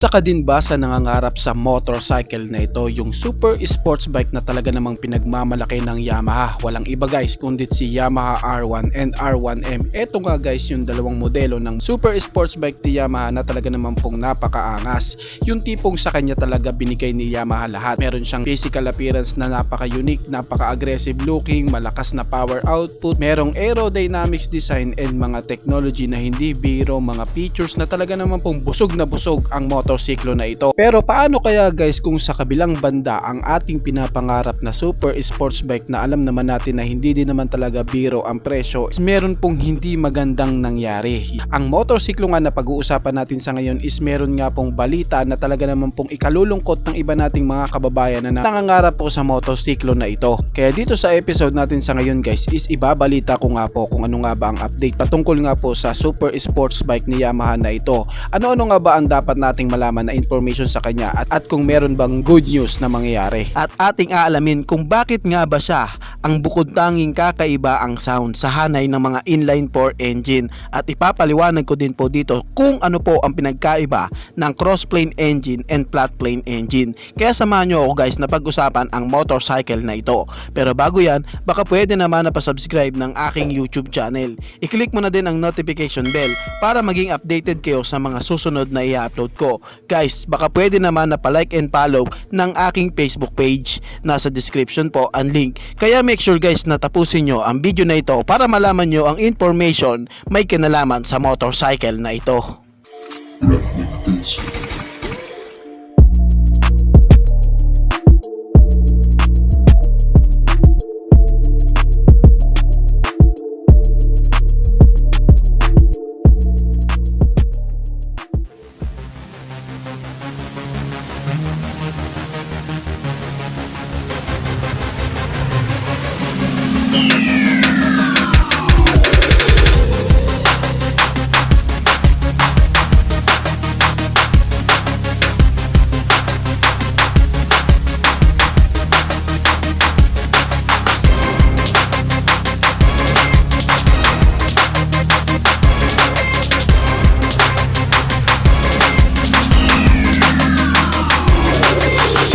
Saka din ba sa nangangarap sa motorcycle na ito, yung super sports bike na talaga namang pinagmamalaki ng Yamaha. Walang iba guys kundi si Yamaha R1 and R1M. Ito nga guys yung dalawang modelo ng super sports bike ni Yamaha na talaga namang pong napakaangas. Yung tipong sa kanya talaga binigay ni Yamaha lahat. Meron siyang physical appearance na napaka-unique, napaka-aggressive looking, malakas na power output, merong aerodynamics design and mga technology na hindi biro, mga features na talaga namang pong busog na busog ang motorsiklo na ito. Pero paano kaya guys kung sa kabilang banda ang ating pinapangarap na super sports bike na alam naman natin na hindi din naman talaga biro ang presyo, meron pong hindi magandang nangyari. Ang motorsiklo nga na pag-uusapan natin sa ngayon is meron nga pong balita na talaga naman pong ikalulungkot ng iba nating mga kababayan na nangangarap po sa motorsiklo na ito. Kaya dito sa episode natin sa ngayon guys is ibabalita ko nga po kung ano nga ba ang update patungkol nga po sa super sports bike ni Yamaha na ito. Ano-ano nga ba ang dapat nating malaman na information sa kanya at kung meron bang good news na mangyayari. At ating aalamin kung bakit nga ba siya ang bukod tanging kakaiba ang sound sa hanay ng mga inline 4 engine at ipapaliwanag ko din po dito kung ano po ang pinagkaiba ng cross-plane engine and flat-plane engine. Kaya samahan nyo ako guys na pag-usapan ang motorcycle na ito. Pero bago yan, baka pwede naman na pa-subscribe ng aking YouTube channel. I-click mo na din ang notification bell para maging updated kayo sa mga susunod na i-upload ko. Guys, baka pwede naman na pa-like and follow ng aking Facebook page. Nasa description po ang link. Kaya make sure guys na tapusin nyo ang video na ito para malaman nyo ang information may kinalaman sa motorcycle na ito.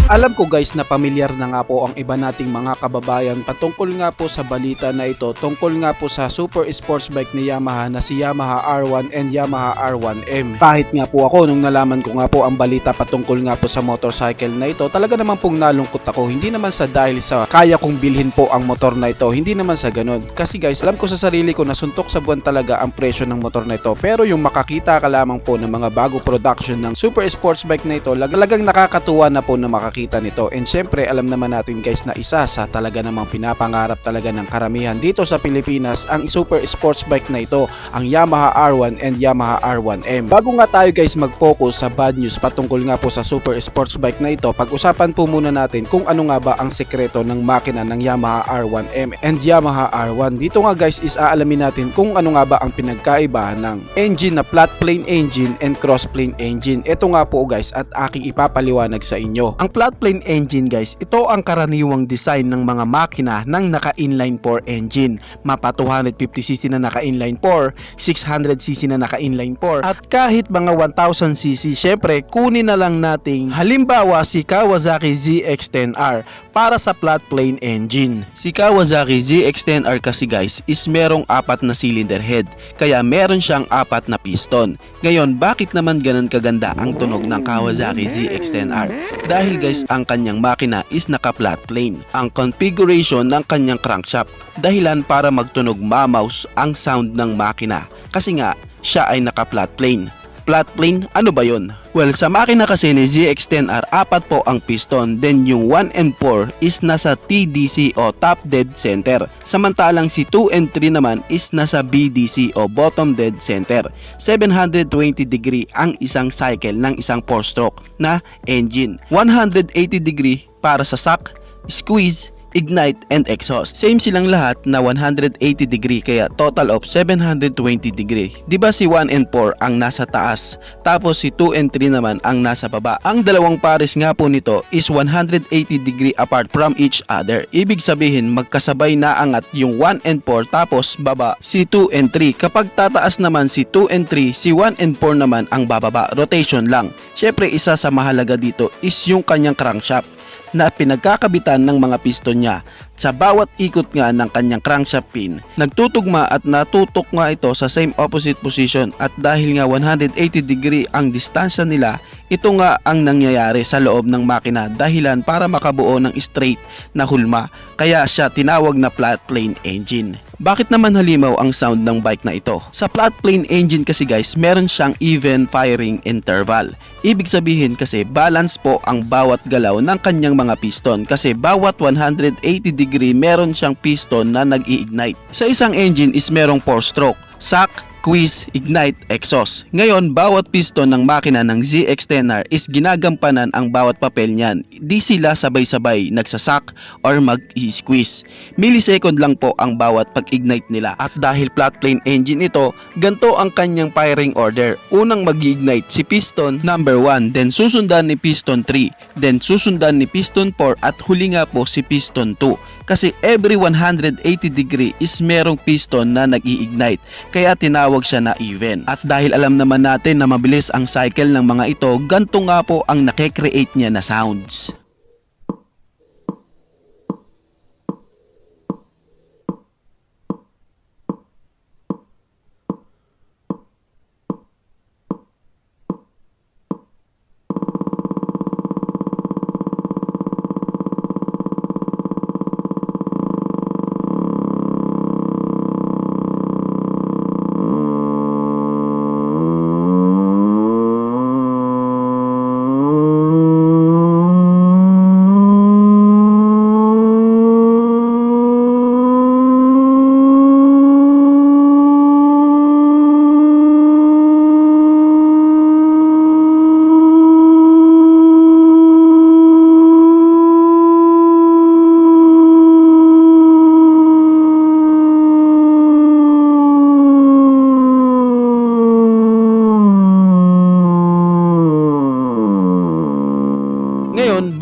Alam ko guys na pamilyar na nga po ang iba nating mga kababayan patungkol nga po sa balita na ito tungkol nga po sa super sports bike ni Yamaha na si Yamaha R1 and Yamaha R1M. Kahit nga po ako nung nalaman ko nga po ang balita patungkol nga po sa motorcycle na ito, talaga naman pong nalungkot ako. Hindi naman sa dahil sa kaya kong bilhin po ang motor na ito, hindi naman sa ganun. Kasi guys, alam ko sa sarili ko na suntok sa buwan talaga ang presyo ng motor na ito. Pero yung makakita ka lamang po ng mga bago production ng super sports bike na ito, talagang nakakatuwa na po na makakita nito. And syempre alam naman natin guys na isa sa talaga namang pinapangarap talaga ng karamihan dito sa Pilipinas ang super sports bike na ito, ang Yamaha R1 and Yamaha R1M. Bago nga tayo guys mag-focus sa bad news patungkol nga po sa super sports bike na ito, pag-usapan po muna natin kung ano nga ba ang sekreto ng makina ng Yamaha R1M and Yamaha R1. Dito nga guys is aalamin natin kung ano nga ba ang pinagkaiba ng engine na flat plane engine and cross plane engine. Ito nga po guys at aking ipapaliwanag sa inyo. Ang flat plane engine guys, ito ang karaniwang design ng mga makina ng naka-inline 4 engine. Mapa 250cc na naka-inline 4, 600cc na naka-inline 4, at kahit mga 1000cc, syempre kunin na lang nating halimbawa si Kawasaki ZX-10R para sa flat plane engine. Si Kawasaki ZX-10R kasi guys is merong 4 na cylinder head, kaya meron siyang 4 na piston. Ngayon, bakit naman ganun kaganda ang tunog ng Kawasaki ZX-10R? Dahil guys, ang kanyang makina is naka-flat plane. Ang configuration ng kanyang crankshaft dahilan para magtunog mamaws ang sound ng makina kasi nga siya ay naka-flat plane. Flat plane, ano ba yun? Well, sa makina kasi ni ZX-10R, 4 po ang piston, then yung 1 and 4 is nasa TDC o top dead center. Samantalang si 2 and 3 naman is nasa BDC o bottom dead center. 720 degree ang isang cycle ng isang 4-stroke na engine. 180 degree para sa suck, squeeze, ignite, and exhaust. Same silang lahat na 180 degree kaya total of 720 degree. Diba si 1 and 4 ang nasa taas, tapos si 2 and 3 naman ang nasa baba. Ang dalawang pares nga po nito is 180 degree apart from each other. Ibig sabihin magkasabay na angat yung 1 and 4 tapos baba si 2 and 3. Kapag tataas naman si 2 and 3, si 1 and 4 naman ang bababa. Rotation lang. Syempre isa sa mahalaga dito is yung kanyang crankshaft na pinagkakabitan ng mga piston niya. Sa bawat ikot nga ng kanyang crankshaft pin, nagtutugma at natutok nga ito sa same opposite position, at dahil nga 180 degree ang distansya nila, ito nga ang nangyayari sa loob ng makina, dahilan para makabuo ng straight na hulma, kaya siya tinawag na flat plane engine. Bakit naman halimaw ang sound ng bike na ito? Sa flat plane engine kasi guys, meron siyang even firing interval. Ibig sabihin kasi balance po ang bawat galaw ng kanyang mga piston, kasi bawat 180 degree meron siyang piston na nag-i-ignite. Sa isang engine is merong 4 stroke, shock, squeeze, ignite, exhaust. Ngayon, bawat piston ng makina ng ZX-10R is ginagampanan ang bawat papel niyan. Di sila sabay-sabay nagsasak or mag-squeeze. Millisecond lang po ang bawat pag-ignite nila. At dahil flat plane engine ito, ganito ang kanyang firing order. Unang mag-ignite si piston number 1, then susundan ni piston 3, then susundan ni piston 4, at huli nga po si piston 2. Kasi every 180 degree is merong piston na nag-i-ignite, kaya tinawag siya na even. At dahil alam naman natin na mabilis ang cycle ng mga ito, ganito nga po ang nakikreate niya na sounds.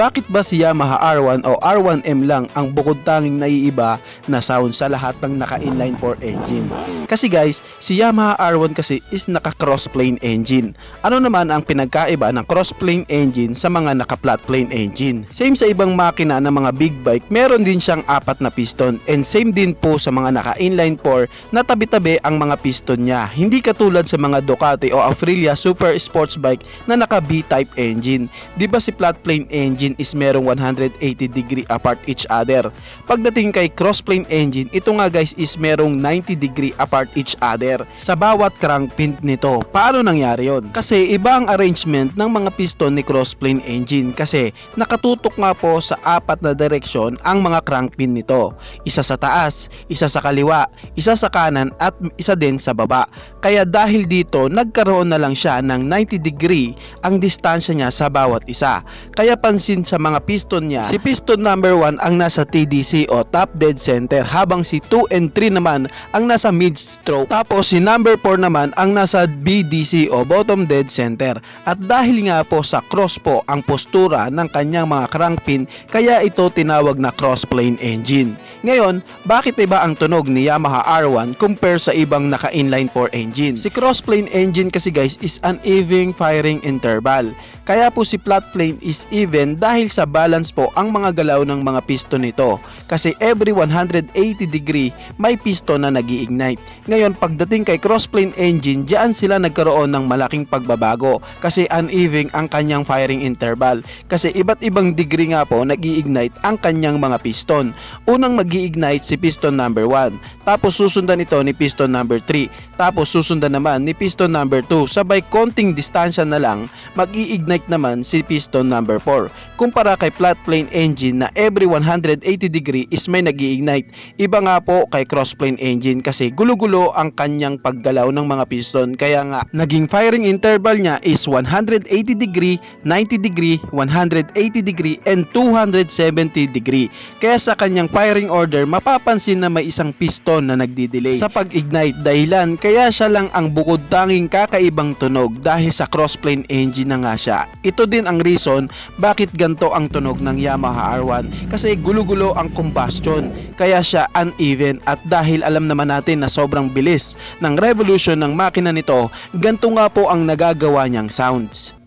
Bakit ba si Yamaha R1 o R1M lang ang bukod tanging naiiba na sound sa lahat ng naka-inline 4 engine? Kasi guys, si Yamaha R1 kasi is naka-cross plane engine. Ano naman ang pinagkaiba ng cross plane engine sa mga naka-flat plane engine? Same sa ibang makina ng mga big bike, meron din siyang 4 na piston, and same din po sa mga naka-inline 4 na tabi-tabi ang mga piston niya. Hindi katulad sa mga Ducati o Aprilia super sports bike na naka B-type engine. Di ba si flat plane engine is merong 180 degree apart each other? Pagdating kay cross plane engine, ito nga guys is merong 90 degree apart each other sa bawat crank pin nito. Paano nangyari yon? Kasi iba ang arrangement ng mga piston ni cross plane engine, kasi nakatutok nga po sa 4 na direksyon ang mga crank pin nito. Isa sa taas, isa sa kaliwa, isa sa kanan, at isa din sa baba. Kaya dahil dito, nagkaroon na lang siya ng 90 degree ang distansya niya sa bawat isa. Kaya pansin sa mga piston niya, si piston number 1 ang nasa TDC o top dead center, habang si 2 and 3 naman ang nasa mid stroke, tapos si number 4 naman ang nasa BDC o bottom dead center. At dahil nga po sa cross po ang postura ng kanyang mga crank pin, kaya ito tinawag na cross plane engine. Ngayon, bakit iba ang tunog ni Yamaha R1 compare sa ibang naka-inline 4 engine? Si cross plane engine kasi guys is an even firing interval. Kaya po si flat plane is even dahil sa balance po ang mga galaw ng mga piston nito. Kasi every 180 degree may piston na nag-i-ignite. Ngayon, pagdating kay cross plane engine, diyan sila nagkaroon ng malaking pagbabago. Kasi uneven ang kanyang firing interval. Kasi iba't ibang degree nga po nag-i-ignite ang kanyang mga piston. Unang mag mag-iignite si piston number 1. Tapos susundan ito ni piston number 3. Tapos susundan naman ni piston number 2. Sabay konting distansya na lang, mag-i-ignite naman si piston number 4. Kumpara kay flat plane engine na every 180 degree is may nag-i-ignite. Iba nga po kay cross plane engine kasi gulo-gulo ang kanyang paggalaw ng mga piston. Kaya nga, naging firing interval niya is 180 degree, 90 degree, 180 degree, and 270 degree. Kaya sa kanyang firing order, mapapansin na may isang piston na nagdi-delay sa pag-ignite dahilan kaya siya lang ang bukod tanging kakaibang tunog dahil sa crossplane engine na nga siya. Ito din ang reason bakit ganto ang tunog ng Yamaha R1 kasi gulo-gulo ang combustion kaya siya uneven at dahil alam naman natin na sobrang bilis ng revolution ng makina nito, ganto nga po ang nagagawa niyang sounds.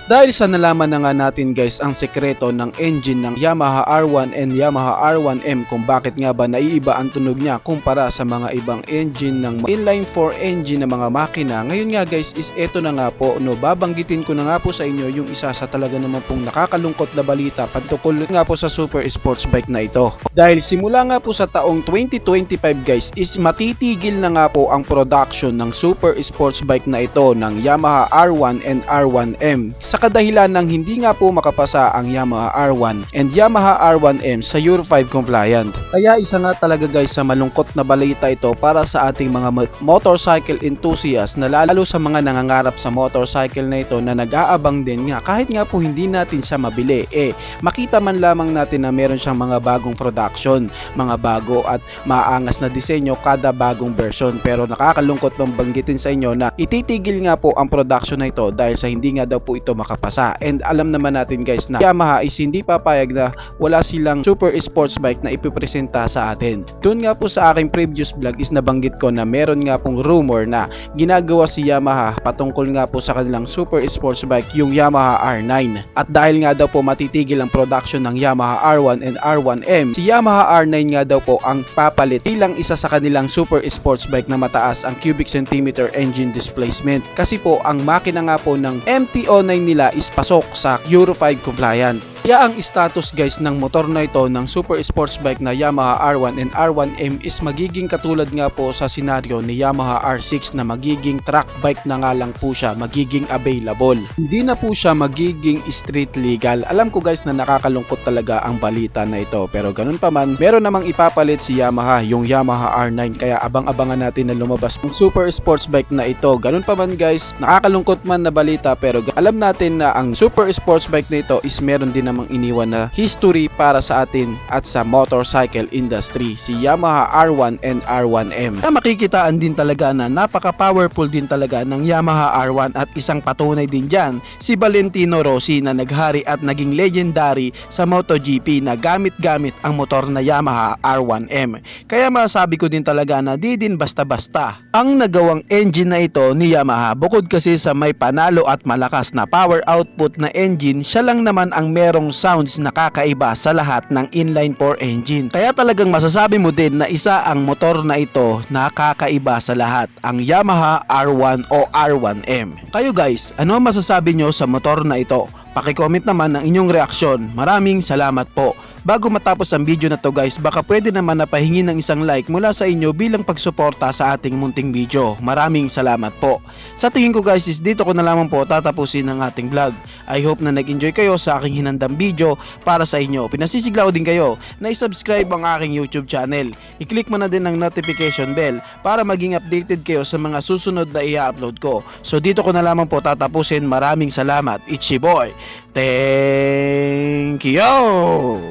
Dahil sa nalaman na nga natin guys ang sekreto ng engine ng Yamaha R1 and Yamaha R1M kung bakit nga ba naiiba ang tunog niya kumpara sa mga ibang engine ng inline 4 engine ng mga makina. Ngayon nga guys is eto na nga po, no, babanggitin ko na nga po sa inyo yung isa sa talaga naman pong nakakalungkot na balita patungkol nga po sa super sports bike na ito. Dahil simula nga po sa taong 2025 guys is matitigil na nga po ang production ng super sports bike na ito ng Yamaha R1 and R1M. Sa kadahilan ng hindi nga po makapasa ang Yamaha R1 and Yamaha R1M sa Euro 5 compliant. Kaya isa nga talaga guys sa malungkot na balita ito para sa ating mga motorcycle enthusiasts na lalo sa mga nangangarap sa motorcycle na ito na nag-aabang din nga kahit nga po hindi natin siya mabili, makita man lamang natin na meron siyang mga bagong production, mga bago at maangas na disenyo kada bagong version. Pero nakakalungkot bang banggitin sa inyo na ititigil nga po ang production na ito dahil sa hindi nga daw po ito makapasa. And alam naman natin guys na Yamaha is hindi papayag na wala silang super sports bike na ipipresenta sa atin. Doon nga po sa aking previous vlog is nabanggit ko na meron nga pong rumor na ginagawa si Yamaha patungkol nga po sa kanilang super sports bike, yung Yamaha R9. At dahil nga daw po matitigil ang production ng Yamaha R1 and R1M, si Yamaha R9 nga daw po ang papalit bilang isa sa kanilang super sports bike na mataas ang cubic centimeter engine displacement. Kasi po ang makina nga po ng MT-09 nila is pasok sa Euro 5 compliant. Kaya ang status guys ng motor na ito ng super sports bike na Yamaha R1 and R1M is magiging katulad nga po sa senaryo ni Yamaha R6 na magiging track bike na nga lang po siya, magiging available. Hindi na po siya magiging street legal. Alam ko guys na nakakalungkot talaga ang balita na ito, pero ganun pa man, meron namang ipapalit si Yamaha, yung Yamaha R9, kaya abang-abangan natin na lumabas ang super sports bike na ito. Ganun pa man guys, nakakalungkot man na balita, pero alam natin na ang super sports bike na ito is meron din namang iniwan na history para sa atin at sa motorcycle industry, si Yamaha R1 and R1M. Makikitaan din talaga na napaka-powerful din talaga ng Yamaha R1 at isang patunay din dyan si Valentino Rossi na naghari at naging legendary sa MotoGP na gamit-gamit ang motor na Yamaha R1M. Kaya masabi ko din talaga na di din basta-basta ang nagawang engine na ito ni Yamaha. Bukod kasi sa may panalo at malakas na power output na engine, siya lang naman ang merong sounds na kakaiba sa lahat ng inline 4 engine. Kaya talagang masasabi mo din na isa ang motor na ito na kakaiba sa lahat, ang Yamaha R1 o R1M. Kayo guys, ano masasabi nyo sa motor na ito? Paki-comment naman ang inyong reaksyon. Maraming salamat po. Bago matapos ang video na to guys, baka pwede naman na pahingi ng isang like mula sa inyo bilang pagsuporta sa ating munting video. Maraming salamat po. Sa tingin ko guys is dito ko na lamang po tatapusin ang ating vlog. I hope na nag-enjoy kayo sa aking hinandang video para sa inyo. Pinasisigla ko din kayo na i-subscribe ang aking YouTube channel. I-click mo na din ang notification bell para maging updated kayo sa mga susunod na i-upload ko. So dito ko na lamang po tatapusin. Maraming salamat. It's your boy. Thank you!